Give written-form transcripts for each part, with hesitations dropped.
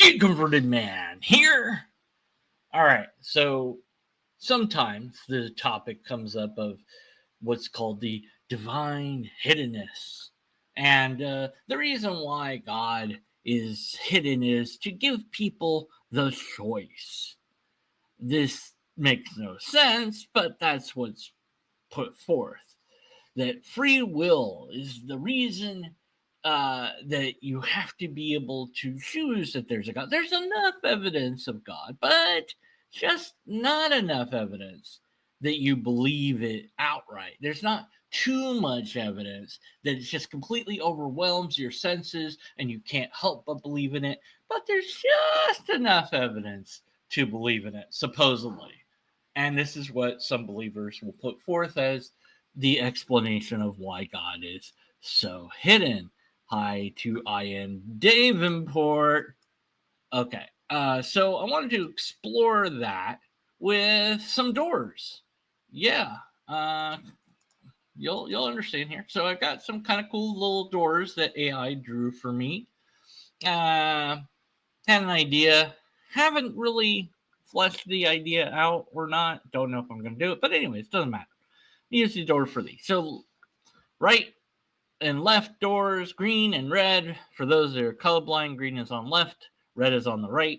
Deconverted Man here. All right, so sometimes the topic comes up of what's called the divine hiddenness. And the reason why God is hidden is to give people the choice. This makes no sense, but that's what's put forth. That free will is the reason that you have to be able to choose that there's a God. There's enough evidence of God, but just not enough evidence that you believe it outright. There's not too much evidence that it just completely overwhelms your senses and you can't help but believe in it. But there's just enough evidence to believe in it, supposedly. And this is what some believers will put forth as the explanation of why God is so hidden. Hi to Ian Davenport. Okay, so I wanted to explore that with some doors. Yeah, you'll understand here. So I've got some kind of cool little doors that AI drew for me. Had an idea, haven't really fleshed the idea out or not. Don't know if I'm going to do it, but anyways, it doesn't matter. Use the door for these. So right and left doors, green and red. For those that are colorblind, green is on left, red is on the right.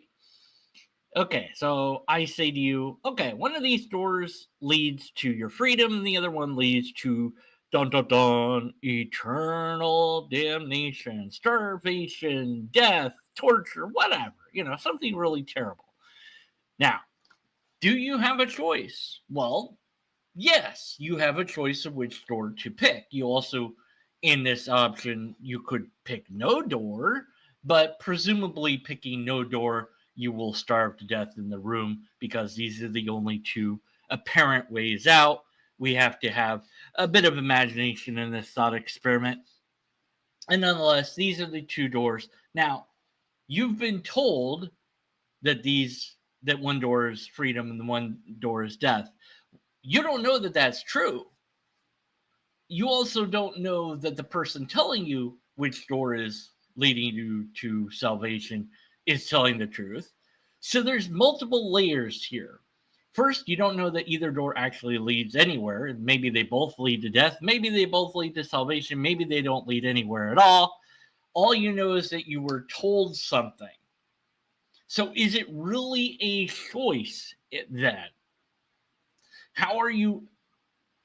Okay, so I say to you, okay, one of these doors leads to your freedom, the other one leads to dun dun dun, eternal damnation, starvation, death, torture, whatever, something really terrible. Now, do you have a choice? Well, yes, you have a choice of which door to pick. You also, in this option, you could pick no door, but presumably picking no door, you will starve to death in the room because these are the only two apparent ways out. We have to have a bit of imagination in this thought experiment. And nonetheless, these are the two doors. Now, you've been told that one door is freedom and the one door is death. You don't know that that's true. You also don't know that the person telling you which door is leading you to salvation is telling the truth. So there's multiple layers here. First, you don't know that either door actually leads anywhere. Maybe they both lead to death. Maybe they both lead to salvation. Maybe they don't lead anywhere at all. All you know is that you were told something. So is it really a choice then? How are you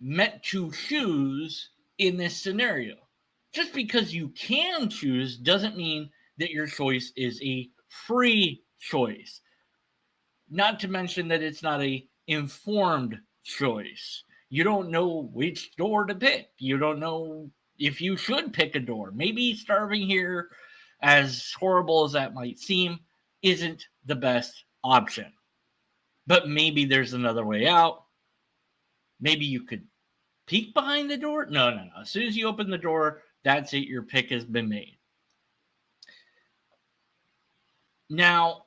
meant to choose in this scenario? Just because you can choose doesn't mean that your choice is a free choice. Not to mention that it's not a informed choice. You don't know which door to pick. You don't know if you should pick a door. Maybe starving here, as horrible as that might seem, isn't the best option. But maybe there's another way out. Maybe you could peek behind the door? No. As soon as you open the door, that's it. Your pick has been made. Now,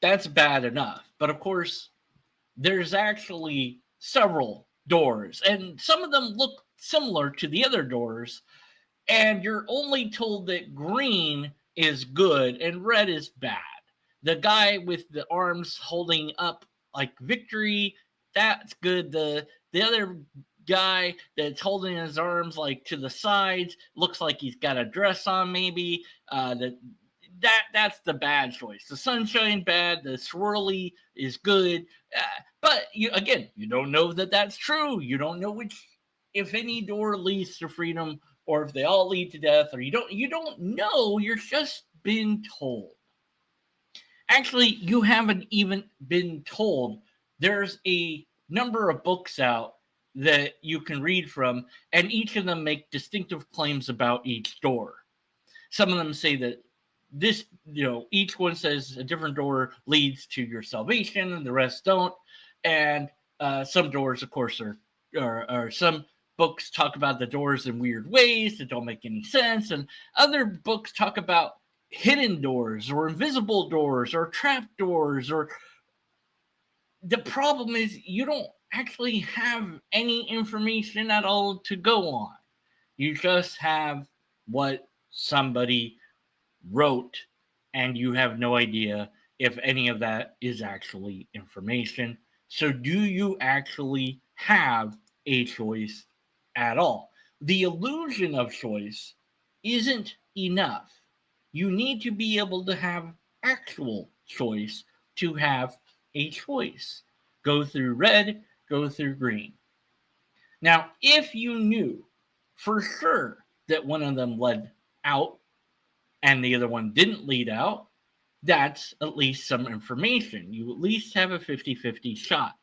that's bad enough. But of course, there's actually several doors, and some of them look similar to the other doors, and you're only told that green is good and red is bad. The guy with the arms holding up like victory, that's good. The other guy that's holding his arms like to the sides looks like he's got a dress on, maybe. That's the bad choice. The sunshine bad, the swirly is good, but you don't know that that's true. You don't know if any door leads to freedom or if they all lead to death, or you don't know. You're just been told. Actually, you haven't even been told. There's a number of books out that you can read from, and each of them make distinctive claims about each door. Some of them say that each one says a different door leads to your salvation and the rest don't. And some doors, of course, are some books talk about the doors in weird ways that don't make any sense. And other books talk about hidden doors or invisible doors or trap doors. Or the problem is you don't actually have any information at all to go on. You just have what somebody wrote and you have no idea if any of that is actually information. So, do you actually have a choice at all? The illusion of choice isn't enough. You need to be able to have actual choice to have a choice. Go through red, go through green. Now, if you knew for sure that one of them led out and the other one didn't lead out, that's at least some information. You at least have a 50-50 shot.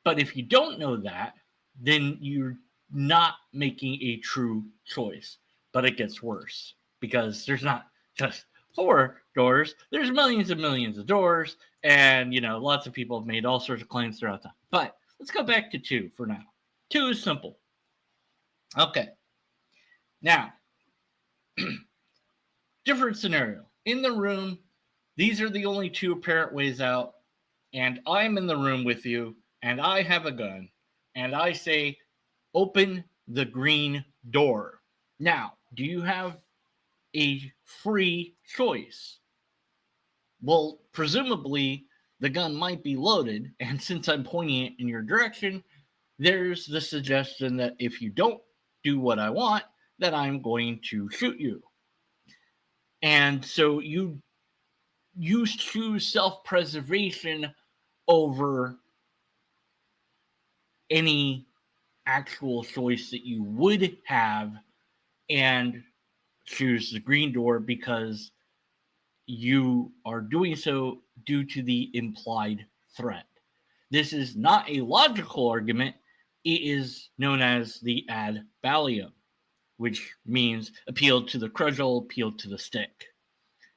But if you don't know that, then you're not making a true choice. But it gets worse because there's not just 4 doors, there's millions and millions of doors, and lots of people have made all sorts of claims throughout time. But let's go back to 2 for now. 2 is simple. Okay. Now, different scenario. In the room, these are the only 2 apparent ways out, and I'm in the room with you, and I have a gun, and I say, open the green door. Now, do you have a free choice? Well, presumably, the gun might be loaded, and since I'm pointing it in your direction, there's the suggestion that if you don't do what I want, that I'm going to shoot you. And so you choose self-preservation over any actual choice that you would have and choose the green door because you are doing so due to the implied threat. This is not a logical argument. It is known as the ad ballium, which means appeal to the cudgel, appeal to the stick,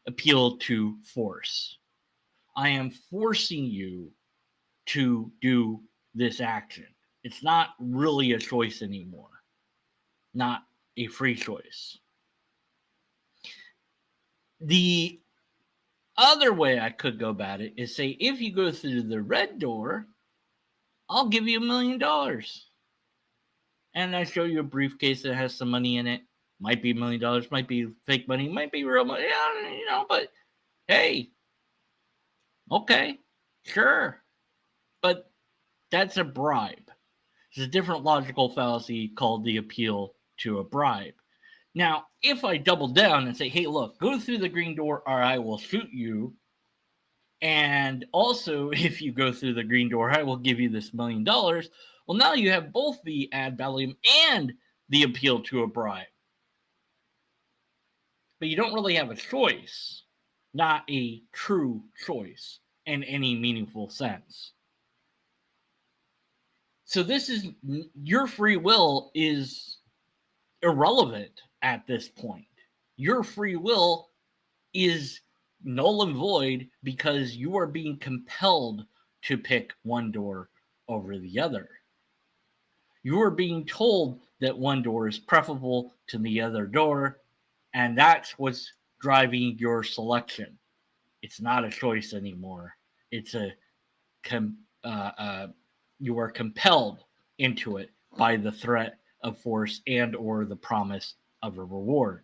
appeal to force. I am forcing you to do this action. It's not really a choice anymore, not a free choice. The other way I could go about it is say, if you go through the red door, I'll give you $1 million. And I show you a briefcase that has some money in it. Might be $1 million, might be fake money, might be real money, but hey, okay, sure. But that's a bribe. It's a different logical fallacy called the appeal to a bribe. Now, if I double down and say, hey, look, go through the green door or I will shoot you. And also, if you go through the green door, I will give you this $1 million. Well, now you have both the ad ballium and the appeal to a bribe. But you don't really have a choice, not a true choice in any meaningful sense. So this is, your free will is irrelevant at this point. Your free will is null and void because you are being compelled to pick one door over the other. You are being told that one door is preferable to the other door, and that's what's driving your selection. It's not a choice anymore. It's you are compelled into it by the threat of force and or the promise of a reward.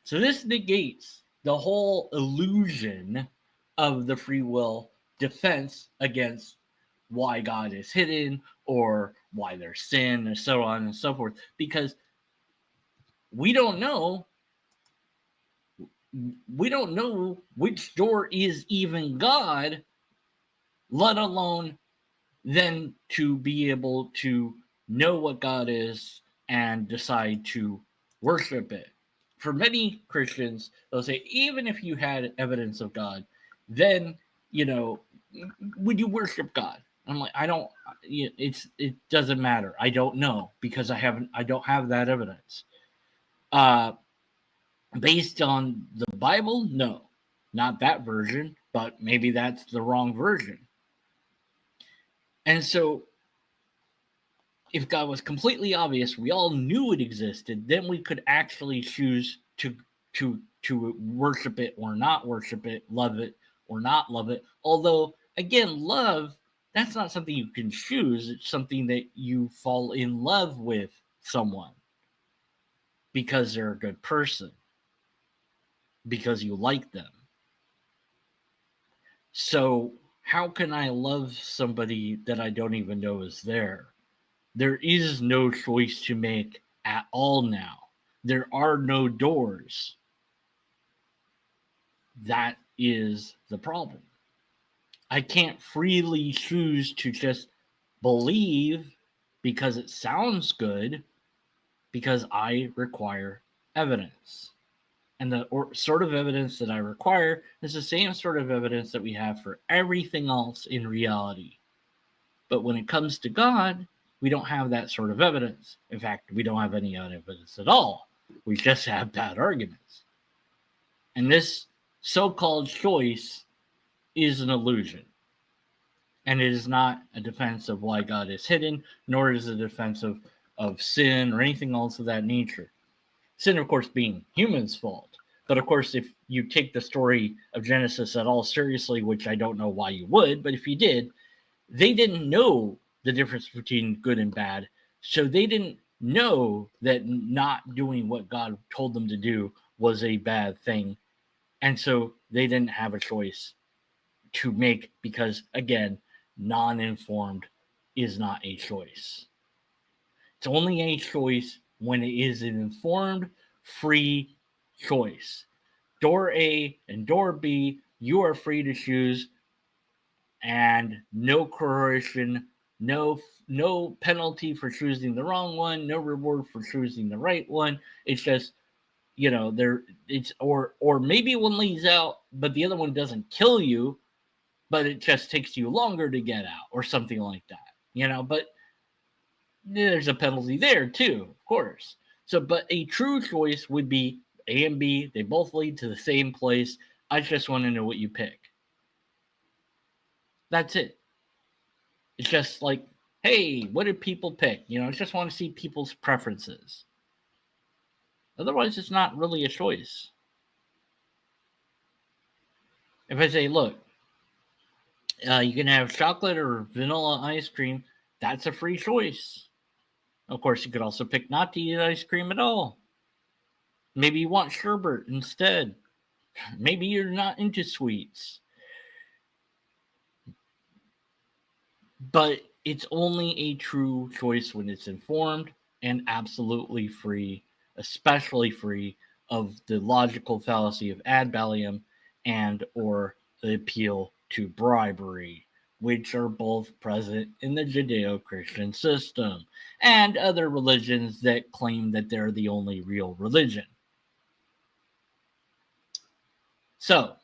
So this negates the whole illusion of the free will defense against why God is hidden or why there's sin and so on and so forth, because we don't know which door is even God, let alone then to be able to know what God is and decide to worship it. For many Christians, they'll say, even if you had evidence of God, then, would you worship God? I'm like, I don't, it doesn't matter. I don't know because I don't have that evidence. Based on the Bible, no, not that version, but maybe that's the wrong version. And so if God was completely obvious, we all knew it existed, then we could actually choose to worship it or not worship it, love it or not love it. Although, again, love, that's not something you can choose. It's something that you fall in love with someone because they're a good person. because you like them. So how can I love somebody that I don't even know is there? There is no choice to make at all now. There are no doors. That is the problem. I can't freely choose to just believe because it sounds good, because I require evidence. And the sort of evidence that I require is the same sort of evidence that we have for everything else in reality. But when it comes to God, we don't have that sort of evidence. In fact, we don't have any evidence at all. We just have bad arguments. And this so-called choice is an illusion. And it is not a defense of why God is hidden, nor is it a defense of sin or anything else of that nature. Sin, of course, being humans' fault. But of course, if you take the story of Genesis at all seriously, which I don't know why you would, but if you did, they didn't know the difference between good and bad. So they didn't know that not doing what God told them to do was a bad thing. And so they didn't have a choice to make because, again, non-informed is not a choice. It's only a choice when it is an informed, free choice. Door A and door B, you are free to choose, and no coercion, no penalty for choosing the wrong one, no reward for choosing the right one. It's just, or maybe one leads out, but the other one doesn't kill you, but it just takes you longer to get out or something like that, but there's a penalty there too, of course. So, but a true choice would be A and B. They both lead to the same place. I just want to know what you pick. That's it. It's just like, hey, what did people pick? I just want to see people's preferences. Otherwise, it's not really a choice. If I say, look, you can have chocolate or vanilla ice cream, that's a free choice. Of course, you could also pick not to eat ice cream at all. Maybe you want sherbet instead. Maybe you're not into sweets. But it's only a true choice when it's informed and absolutely free, especially free of the logical fallacy of ad ballum and or the appeal to bribery, which are both present in the Judeo Christian system and other religions that claim that they're the only real religion. So,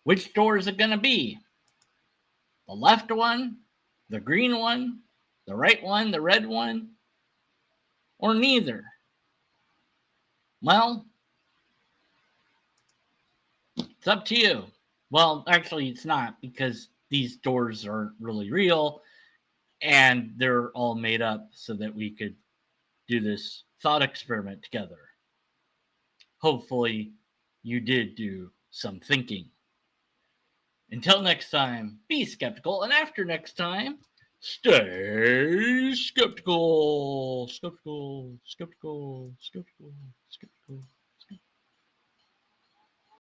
which door is it going to be? The left one, the green one, the right one, the red one, or neither? Well, it's up to you. Well, actually, it's not, because these doors aren't really real and they're all made up so that we could do this thought experiment together. Hopefully, you did do some thinking. Until next time, be skeptical, and after next time, stay skeptical. Skeptical, skeptical, skeptical, skeptical.